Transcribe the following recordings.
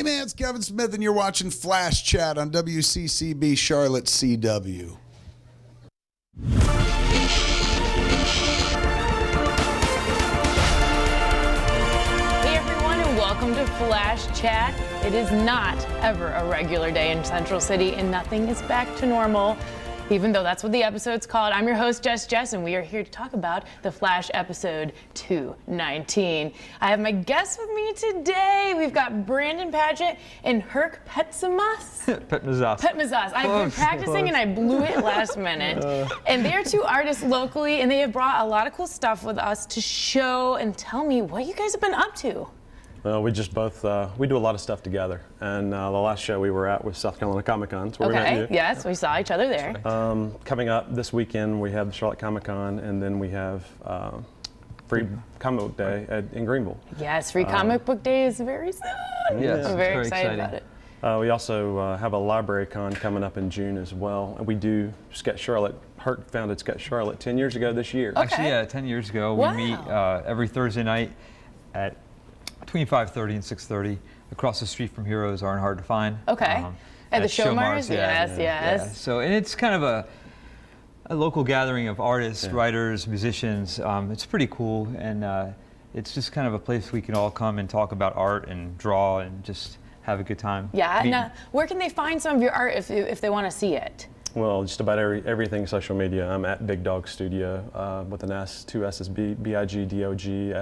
Hey man, it's Kevin Smith and you're watching Flash Chat on WCCB Charlotte CW. Hey everyone and welcome to Flash Chat. It is not ever a regular day in Central City and nothing is back to normal, even though that's what the episode's called. I'm your host, Jess, and we are here to talk about the Flash episode 219. I have my guests with me today. We've got Brandon Padgett and Herc Petmezas. Petmezas. I've been practicing and I blew it last minute. And they are two artists locally, and they have brought a lot of cool stuff with us to show and tell me what you guys have been up to. Well, we just both, we do a lot of stuff together. And the last show we were at was South Carolina Comic Con. So Okay, yes, we saw each other there. Coming up this weekend, we have the Charlotte Comic Con, and then we have Free Comic Book Day in Greenville. Yes, Free Comic Book Day is very soon. Yes, I'm very excited about it. We also have a Library Con coming up in June as well. And we do Sketch Charlotte. Herc founded Sketch Charlotte 10 years ago this year. Okay. Actually, yeah, 10 years ago. Wow. We meet every Thursday night at between 5:30 and 6:30 across the street from Heroes Aren't Hard to Find. Okay. At the Showmars? Yeah. Yes. So, and it's kind of a local gathering of artists, writers, musicians. It's pretty cool, and it's just kind of a place we can all come and talk about art and draw and just have a good time. Yeah, and where can they find some of your art if they want to see it? Well, just about everything social media. I'm at Big Dog Studio with an S, two S's, BIGDOGSSTUDIO.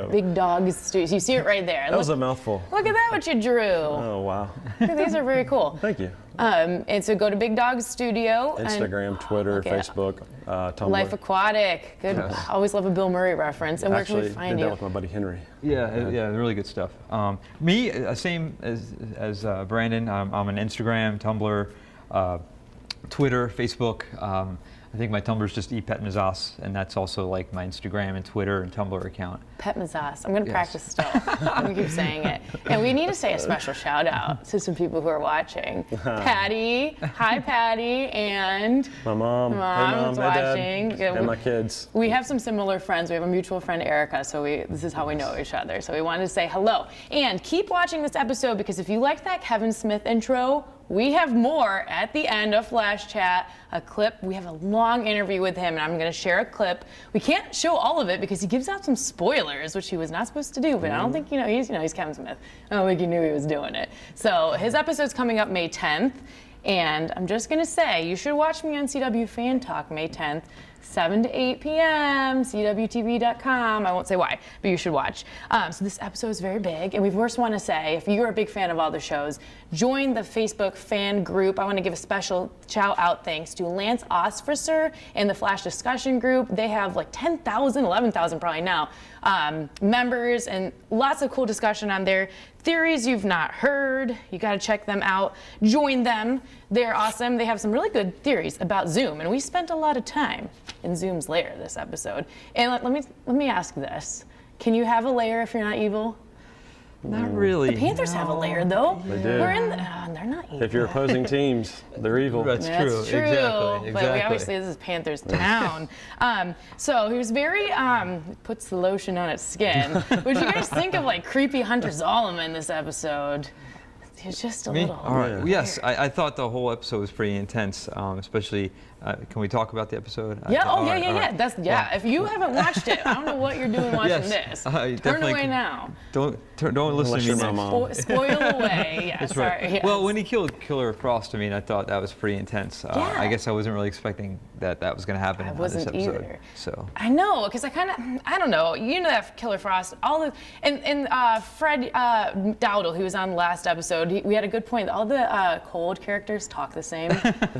Big Dog Studios. You see it right there. That was a mouthful. Look at that, what you drew. Oh, wow. These are very cool. Thank you. And so go to Big Dog Studio. Instagram, Twitter, Facebook, Tumblr. Life Aquatic. Good. I always love a Bill Murray reference. And where can we Actually, find did you? that with my buddy Henry. Yeah, really good stuff. Me, same as Brandon. I'm on Instagram, Tumblr, Twitter, Facebook. I think my Tumblr's just Petmezas, and that's also like my Instagram and Twitter and Tumblr account. Petmezas. I'm going to practice still. I'm going to keep saying it. And we need to say a special shout out to some people who are watching. Patty. Hi, Patty. And My mom. Hey, Mom's Mom. watching. Hey, Dad. And my kids. We have some similar friends. We have a mutual friend, Erica, so this is how we know each other. So we wanted to say hello. And keep watching this episode, because if you liked that Kevin Smith intro, we have more at the end of Flash Chat, a clip. We have a long interview with him, and I'm going to share a clip. We can't show all of it because he gives out some spoilers, which he was not supposed to do, but I don't think, he's Kevin Smith. I don't think he knew he was doing it. So his episode's coming up May 10th, and I'm just going to say, you should watch me on CW Fan Talk May 10th, 7 to 8 p.m., CWTV.com. I won't say why, but you should watch. So this episode is very big, and we first want to say, if you're a big fan of all the shows, join the Facebook fan group. I want to give a special shout-out thanks to Lance Osfricer and the Flash discussion group. They have like 10,000, 11,000 probably now, members, and lots of cool discussion on there. Theories you've not heard, you got to check them out. Join them. They're awesome. They have some really good theories about Zoom, and we spent a lot of time in Zoom's lair this episode. And let me ask this: can you have a lair if you're not evil? Not really. The Panthers have a lair, though. They do. We're in they're not evil. If you're opposing teams, they're evil. That's true. Exactly. But we obviously, this is Panthers town. So he was very, puts the lotion on its skin. What do you guys think of like creepy Hunter Zolomon in this episode? He's just a little. All right. Yes, I thought the whole episode was pretty intense, especially. Can we talk about the episode? Yeah. Right. That's If you haven't watched it, I don't know what you're doing watching this. Turn away now. Don't listen to me now. Spoil away. Yeah. That's sorry. right. Yes. Well, when he killed Killer Frost, I thought that was pretty intense. I guess I wasn't really expecting that was going to happen in this episode. Either. So. I know, because I don't know. You know that Killer Frost, and Fred Dowdle, who was on the last episode, we had a good point. All the cold characters talk the same.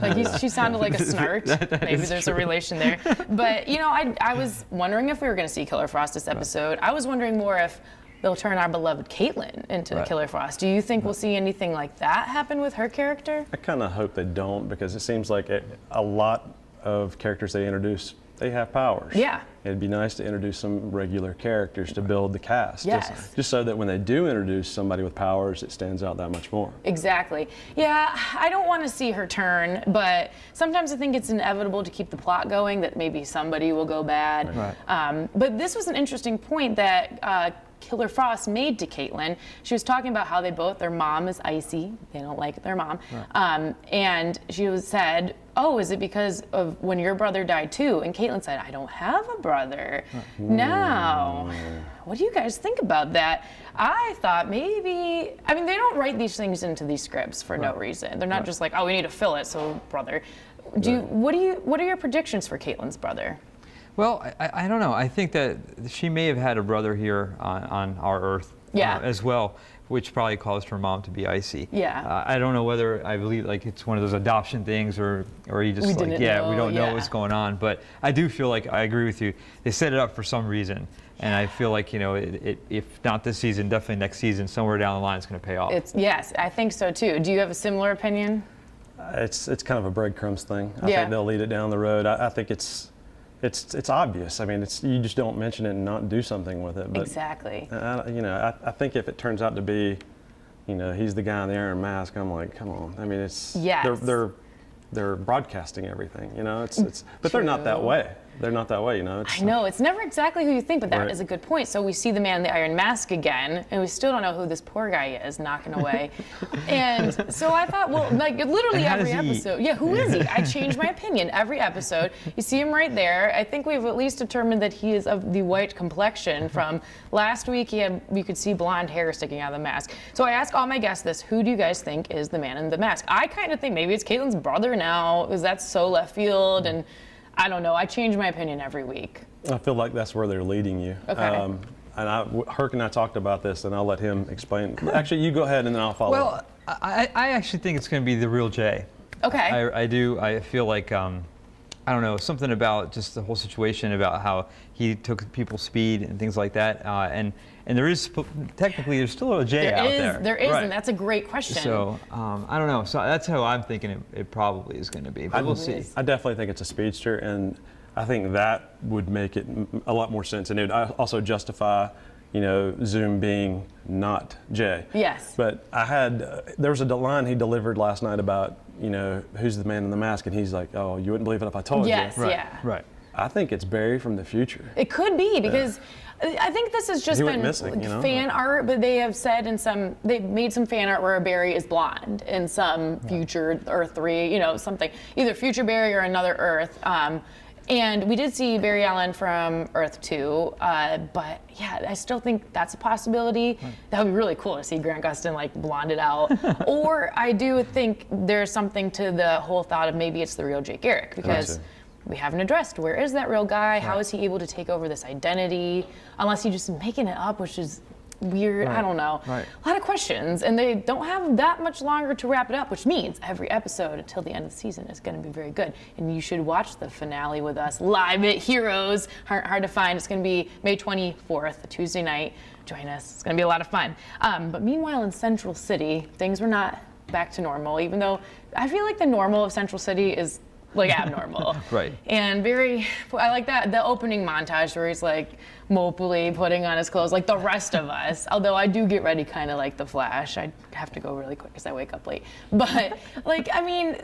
Like she sounded like a snark. Maybe there's a relation there. But, I was wondering if we were going to see Killer Frost this episode. I was wondering more if they'll turn our beloved Caitlin into Killer Frost. Do you think we'll see anything like that happen with her character? I kind of hope they don't, because it seems like a lot of characters they introduce, they have powers. Yeah. It'd be nice to introduce some regular characters to build the cast. Yes. Just so that when they do introduce somebody with powers, it stands out that much more. Exactly. Yeah, I don't want to see her turn, but sometimes I think it's inevitable to keep the plot going that maybe somebody will go bad. Right. But this was an interesting point that Killer Frost made to Caitlin. She was talking about how their mom is icy. They don't like their mom. Right. And she said, oh, is it because of when your brother died too? And Caitlin said, I don't have a brother. Now, what do you guys think about that? I thought maybe, I mean, they don't write these things into these scripts for no reason. They're not just like, oh, we need to fill it, so brother. What are your predictions for Caitlin's brother? Well, I don't know. I think that she may have had a brother here on our Earth as well, which probably caused her mom to be icy. Yeah. I don't know whether I believe like it's one of those adoption things or you just we don't know what's going on. But I do feel like I agree with you. They set it up for some reason. And I feel like, if not this season, definitely next season, somewhere down the line, it's going to pay off. Yes, I think so too. Do you have a similar opinion? It's kind of a breadcrumbs thing. I think they'll lead it down the road. I think it's obvious. I mean, you just don't mention it and not do something with it. But, exactly. I think if it turns out to be, he's the guy in the iron mask, I'm like, come on. I mean, they're broadcasting everything. But they're not that way. They're not that way, I know, it's never exactly who you think, but that is a good point. So we see the man in the iron mask again, and we still don't know who this poor guy is knocking away. And so I thought, well, like literally every episode. Yeah, who is he? I change my opinion every episode. You see him right there. I think we've at least determined that he is of the white complexion. From last week, you could see blonde hair sticking out of the mask. So I ask all my guests this: who do you guys think is the man in the mask? I kind of think maybe it's Caitlin's brother now, because that's so left field, and I don't know. I change my opinion every week. I feel like that's where they're leading you. Okay. Herc and I talked about this, and I'll let him explain. Actually, you go ahead, and then I'll follow. Well, I actually think it's going to be the real Jay. Okay. I do. I feel like, I don't know, something about just the whole situation, about how he took people's speed and things like that. And there is, technically, there's still a Jay out there. There is, and that's a great question. So, I don't know. So that's how I'm thinking it probably is going to be, but we'll see. I definitely think it's a speedster, and I think that would make it a lot more sense. And it would also justify, Zoom being not Jay. Yes. But there was a line he delivered last night about, who's the man in the mask, and he's like, oh, you wouldn't believe it if I told you. Yes, Right. I think it's Barry from the future. It could be, because I think this has just been fan art, but they have said they've made some fan art where Barry is blonde in some future Earth 3, something, either future Barry or another Earth. And we did see Barry Allen from Earth 2, but yeah, I still think that's a possibility. That would be really cool to see Grant Gustin like blonded out. Or I do think there's something to the whole thought of maybe it's the real Jake Garrick, because we haven't addressed where is that real guy? How is he able to take over this identity? Unless he's just making it up, which is weird. I don't know. A lot of questions, and they don't have that much longer to wrap it up, which means every episode until the end of the season is going to be very good. And you should watch the finale with us live at Heroes. Hard to find. It's going to be May 24th, a Tuesday night. Join us. It's going to be a lot of fun. But meanwhile, in Central City, things were not back to normal, even though I feel like the normal of Central City is like abnormal. And I like that, the opening montage where he's like mopily putting on his clothes like the rest of us. Although I do get ready kind of like the Flash. I have to go really quick because I wake up late. But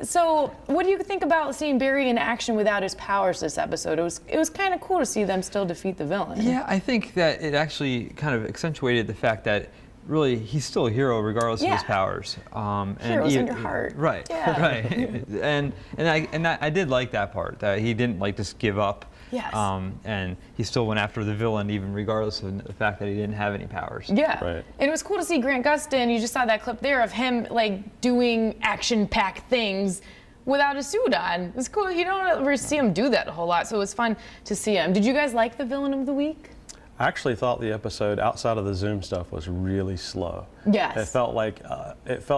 so what do you think about seeing Barry in action without his powers this episode? It was kind of cool to see them still defeat the villain. Yeah, I think that it actually kind of accentuated the fact that really, he's still a hero regardless of his powers. Heroes in your heart. Right. And I did like that part, that he didn't just give up. Yes. And he still went after the villain, even regardless of the fact that he didn't have any powers. Yeah. And it was cool to see Grant Gustin. You just saw that clip there of him doing action-packed things without a suit on. It's cool. You don't ever see him do that a whole lot, so it was fun to see him. Did you guys like the villain of the week? I actually thought the episode outside of the Zoom stuff was really slow. Yes. It felt like if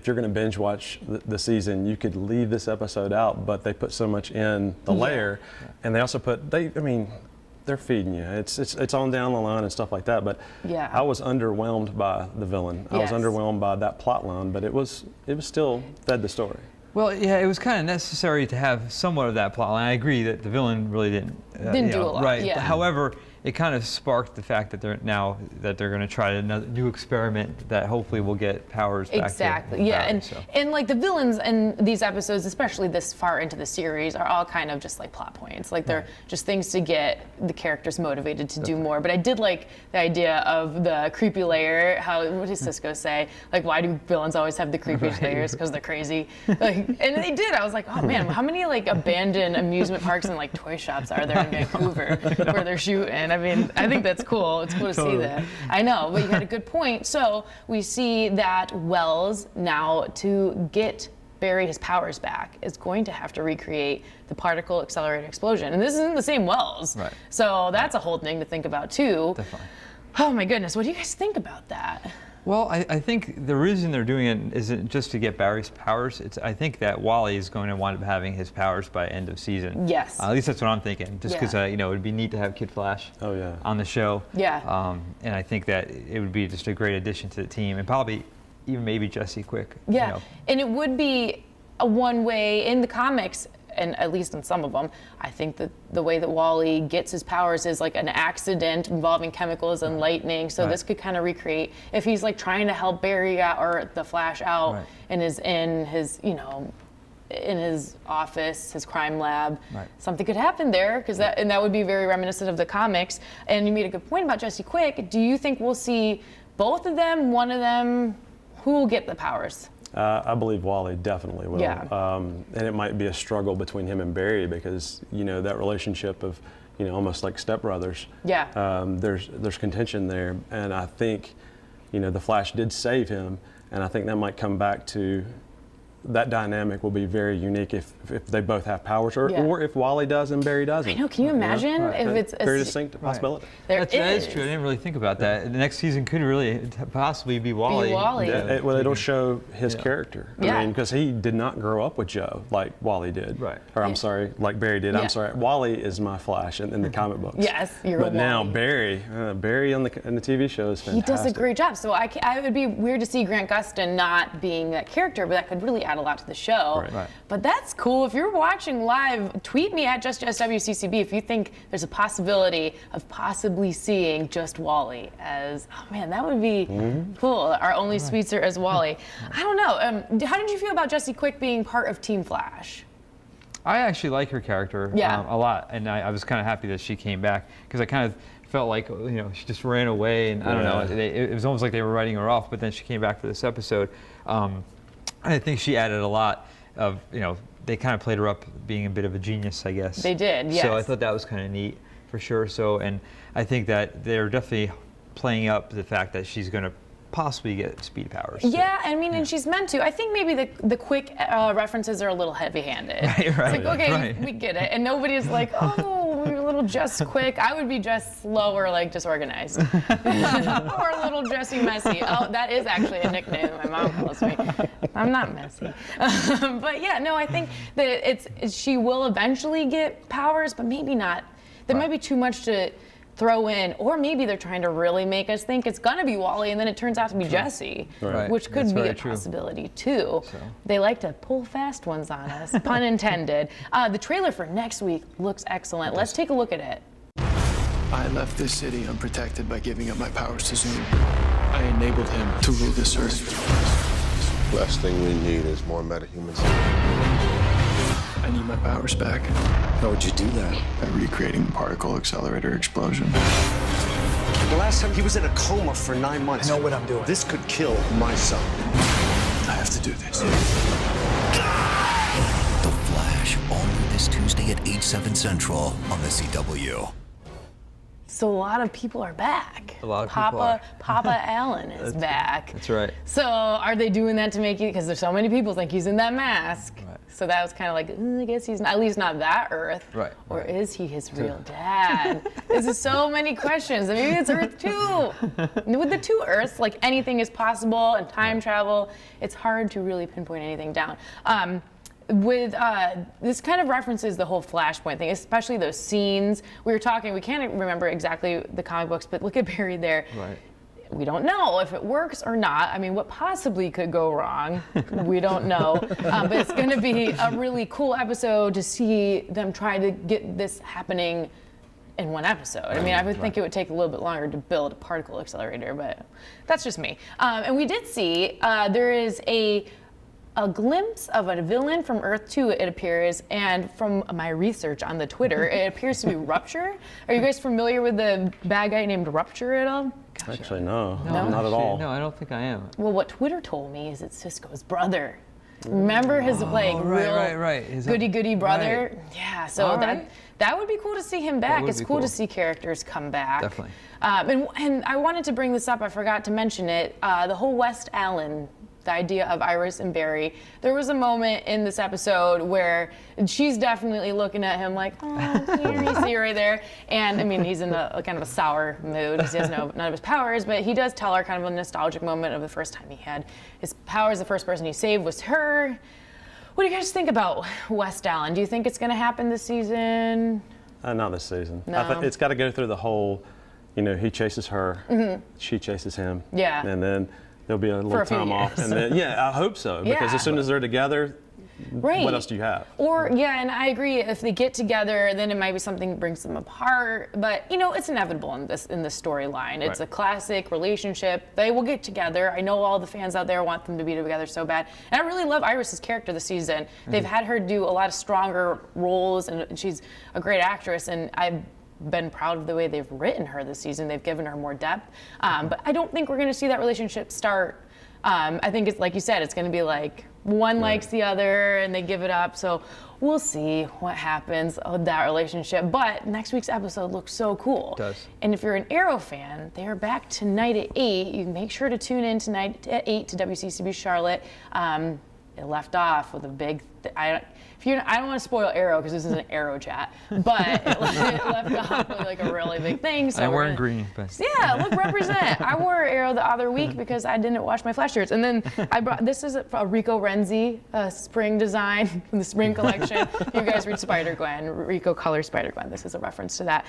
you're going to binge watch the season, you could leave this episode out, but they put so much in the lair, and they also they're feeding you. It's on down the line and stuff like that. But I was underwhelmed by the villain. I was underwhelmed by that plot line, but it was still fed the story. Well, yeah, it was kind of necessary to have somewhat of that plot line. I agree that the villain really didn't do a lot. Right. Yeah. However, it kind of sparked the fact that they're going to try another new experiment that hopefully will get powers back. Exactly. Yeah, and like the villains in these episodes, especially this far into the series, are all kind of just like plot points. Like they're just things to get the characters motivated to do more. But I did like the idea of the creepy lair. What does Cisco say? Like, why do villains always have the creepy layers? Because they're crazy. Like, and they did. I was like, oh man, how many like abandoned amusement parks and like toy shops are there in Vancouver where they're shooting? I mean, I think that's cool. It's cool to see that. I know, but you had a good point. So we see that Wells now, to get Barry his powers back, is going to have to recreate the particle accelerator explosion. And this isn't the same Wells. Right. So that's a whole thing to think about too. Definitely. Oh my goodness, what do you guys think about that? Well, I think the reason they're doing it isn't just to get Barry's powers. I think that Wally is going to wind up having his powers by end of season. Yes. At least that's what I'm thinking. Just because it would be neat to have Kid Flash on the show. Yeah. And I think that it would be just a great addition to the team, and probably even maybe Jesse Quick. Yeah. And it would be a one way in the comics. And at least in some of them, I think that the way that Wally gets his powers is like an accident involving chemicals and lightning. So this could kind of recreate if he's like trying to help Barry out or the Flash out and is in his, in his office, his crime lab. Something could happen there because that would be very reminiscent of the comics. And you made a good point about Jesse Quick. Do you think we'll see both of them, one of them? Who will get the powers? I believe Wally definitely will. Yeah. And it might be a struggle between him and Barry because, that relationship of, almost like stepbrothers. Yeah. There's contention there. And I think, the Flash did save him. And I think that might come back to that dynamic will be very unique if they both have powers or if Wally does and Barry doesn't. I know, can you imagine if it's very distinct possibility. That is true. I didn't really think about that. The next season could really possibly be Wally. It'll show his character. I mean, because he did not grow up with Joe like Wally did. Right. Or I'm sorry, like Barry did. I'm sorry. Wally is my Flash in the comic books. Yes, you're But Wally. now Barry in the TV show is fantastic. He does a great job. So I would be weird to see Grant Gustin not being that character, but that could really add a lot to the show. Right. But that's cool. If you're watching live, tweet me at JustWCCB if you think there's a possibility of possibly seeing just Wally as, oh man, that would be cool. Our only Sweetser as Wally. I don't know. How did you feel about Jesse Quick being part of Team Flash? I actually like her character a lot, and I was kind of happy that she came back because I kind of felt like she just ran away, and I don't know. It was almost like they were writing her off, but then she came back for this episode. I think she added a lot of, they kind of played her up being a bit of a genius, I guess. They did, yes. So I thought that was kind of neat for sure. So, and I think that they're definitely playing up the fact that she's going to possibly get speed powers. Yeah, I mean, and she's meant to. I think maybe the quick references are a little heavy-handed. Right. It's like, okay, we get it. And nobody's like, oh, we're a little just quick. I would be just slow or like disorganized. Or a little Jesse messy. Oh, that is actually a nickname my mom calls me. I'm not messy. But yeah, no, I think that she will eventually get powers, but maybe not. There might be too much to throw in, or maybe they're trying to really make us think it's gonna be Wally, and then it turns out to be Jesse, which could be a possibility too. So. They like to pull fast ones on us, pun intended. The trailer for next week looks excellent. Let's take a look at it. I left this city unprotected by giving up my powers to Zoom. I enabled him to rule this earth. Last thing we need is more metahumans. I need my powers back. How would you do that? By recreating the particle accelerator explosion. The last time he was in a coma for 9 months. I know what I'm doing. This could kill my son. I have to do this. The Flash, all new this Tuesday at 8/7 Central on the CW. So a lot of people are back. A lot of people are. Papa Allen is back. That's right. So are they doing that to make you, because there's so many people think he's in that mask. Right. So that was kind of like, I guess he's not, at least not that Earth. Right. Or is he his real dad? This is so many questions. Maybe it's Earth 2. With the 2 Earths, like anything is possible, and time travel, it's hard to really pinpoint anything down. This kind of references the whole Flashpoint thing, especially those scenes. We can't remember exactly the comic books, but look at Barry there. Right. We don't know if it works or not. I mean, what possibly could go wrong? We don't know. But it's going to be a really cool episode to see them try to get this happening in one episode. I mean, I would think it would take a little bit longer to build a particle accelerator, but that's just me. And we did see there is a glimpse of a villain from Earth 2, it appears, and from my research on the Twitter, it appears to be Rupture. Are you guys familiar with the bad guy named Rupture at all? Actually, no, not at all. No, I don't think I am. Well, what Twitter told me is it's Cisco's brother. Remember his right. His goody brother? Right. Yeah, so that would be cool to see him back. It's cool to see characters come back. Definitely. And I wanted to bring this up, I forgot to mention it, the whole West Allen, the idea of Iris and Barry. There was a moment in this episode where she's definitely looking at him like, oh, here you see right there. And I mean, he's in a kind of a sour mood. He has none of his powers, but he does tell her kind of a nostalgic moment of the first time he had his powers. The first person he saved was her. What do you guys think about West Allen? Do you think it's going to happen this season? Not this season. No. It's got to go through the whole, he chases her, she chases him. Yeah. And then there'll be a little time off. And then, I hope so. Because as soon as they're together, what else do you have? Or, and I agree, if they get together, then it might be something that brings them apart. But, it's inevitable in this storyline. It's a classic relationship. They will get together. I know all the fans out there want them to be together so bad. And I really love Iris's character this season. They've had her do a lot of stronger roles, and she's a great actress. And I've been proud of the way they've written her this season. They've given her more depth. But I don't think we're going to see that relationship start. I think it's like you said, it's going to be like one likes the other and they give it up. So we'll see what happens with that relationship. But next week's episode looks so cool. It does. And if you're an Arrow fan, they are back tonight at 8. You can make sure to tune in tonight at 8 to WCCB Charlotte. It left off with a big. I don't want to spoil Arrow because this is an Arrow chat, but it left off with like a really big thing. So I'm wearing green. But. Yeah, look, represent. I wore Arrow the other week because I didn't wash my Flash shirts, and then I brought. This is a Rico Renzi spring design from the spring collection. You guys read Spider-Gwen, Rico color Spider-Gwen. This is a reference to that.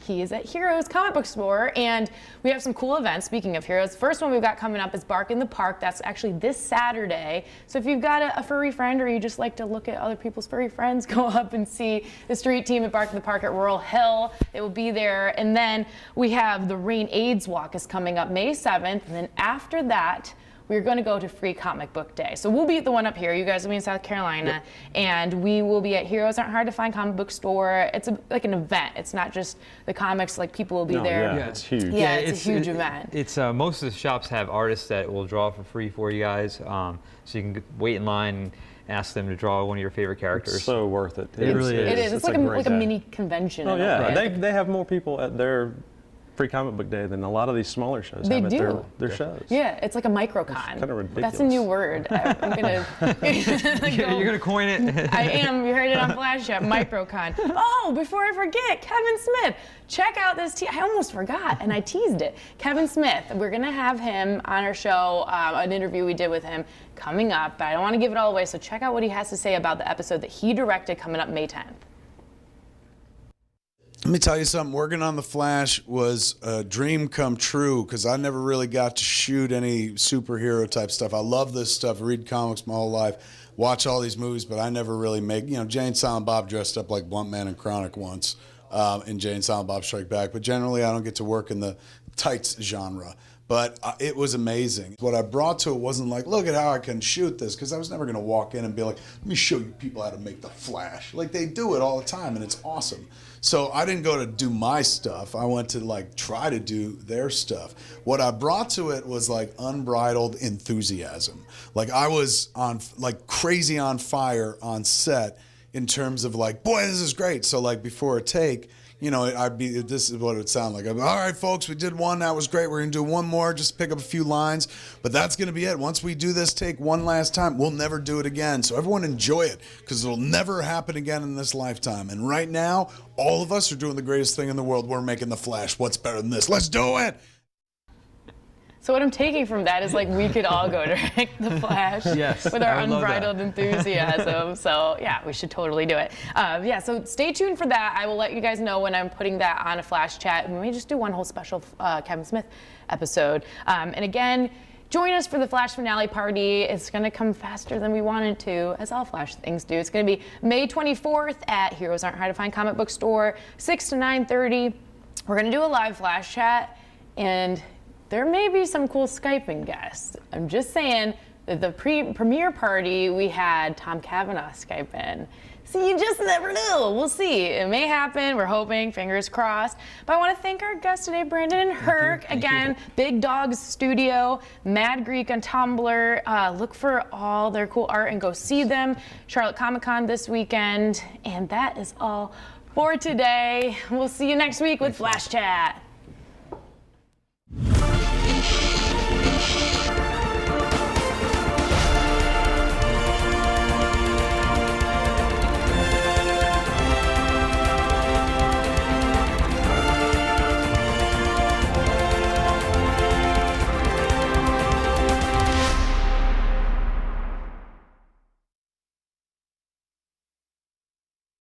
He is at Heroes Comic Book Store, and we have some cool events. Speaking of Heroes, first one we've got coming up is Bark in the Park. That's actually this Saturday. So if you've got a furry friend, or you just like to look at other people's furry friends, go up and see the street team at Bark in the Park at Rural Hill. They will be there. And then we have the Rain AIDS Walk is coming up May 7th. And then after that, we're going to go to Free Comic Book Day. So we'll be at the one up here. You guys will be in South Carolina. And we will be at Heroes Aren't Hard to Find Comic Book Store. It's like an event. It's not just the comics. Like, people will be there. Yeah, it's huge. Yeah, it's a huge event. It's most of the shops have artists that will draw for free for you guys. So you can wait in line and ask them to draw one of your favorite characters. It's so worth it. It really is. It is. It's like a mini convention. Oh, yeah. They have more people at their Free Comic Book Day than a lot of these smaller shows have at their shows. Yeah, it's like a microcon. It's kind of ridiculous. That's a new word. I'm gonna. You're gonna coin it. I am. You heard it on Flash Chat. Microcon. Oh, before I forget, Kevin Smith. Check out this. I almost forgot, and I teased it. Kevin Smith. We're gonna have him on our show. An interview we did with him coming up, but I don't want to give it all away. So check out what he has to say about the episode that he directed coming up May 10th. Let me tell you something. Working on The Flash was a dream come true because I never really got to shoot any superhero type stuff. I love this stuff. Read comics my whole life. Watch all these movies, but I never really make, Jane Silent Bob dressed up like Blunt Man and Chronic once in Jane Silent Bob Strike Back. But generally, I don't get to work in the tights genre. But it was amazing. What I brought to it wasn't like, look at how I can shoot this, because I was never going to walk in and be like, let me show you people how to make the Flash. Like, they do it all the time, and it's awesome. So I didn't go to do my stuff. I went to try to do their stuff. What I brought to it was unbridled enthusiasm. I was on crazy on fire on set in terms of boy, this is great. So before a take, this is what it would sound like. All right, folks, we did one. That was great. We're going to do one more, just pick up a few lines. But that's going to be it. Once we do this take one last time, we'll never do it again. So everyone enjoy it, because it'll never happen again in this lifetime. And right now, all of us are doing the greatest thing in the world. We're making the Flash. What's better than this? Let's do it! So what I'm taking from that is we could all go direct the Flash with our unbridled enthusiasm. So yeah, we should totally do it. So stay tuned for that. I will let you guys know when I'm putting that on a Flash Chat. We may just do one whole special Kevin Smith episode. And again, join us for the Flash finale party. It's going to come faster than we wanted to, as all Flash things do. It's going to be May 24th at Heroes Aren't Hard to Find comic book store, 6 to 9:30. We're going to do a live Flash chat, and there may be some cool Skyping guests. I'm just saying that the premiere party, we had Tom Cavanaugh Skype in. So you just never know. We'll see. It may happen. We're hoping, fingers crossed. But I want to thank our guests today, Brandon and Herc. Again, Big Dogs Studio, Mad Greek on Tumblr. Look for all their cool art and go see them. Charlotte Comic Con this weekend. And that is all for today. We'll see you next week with Flash Chat.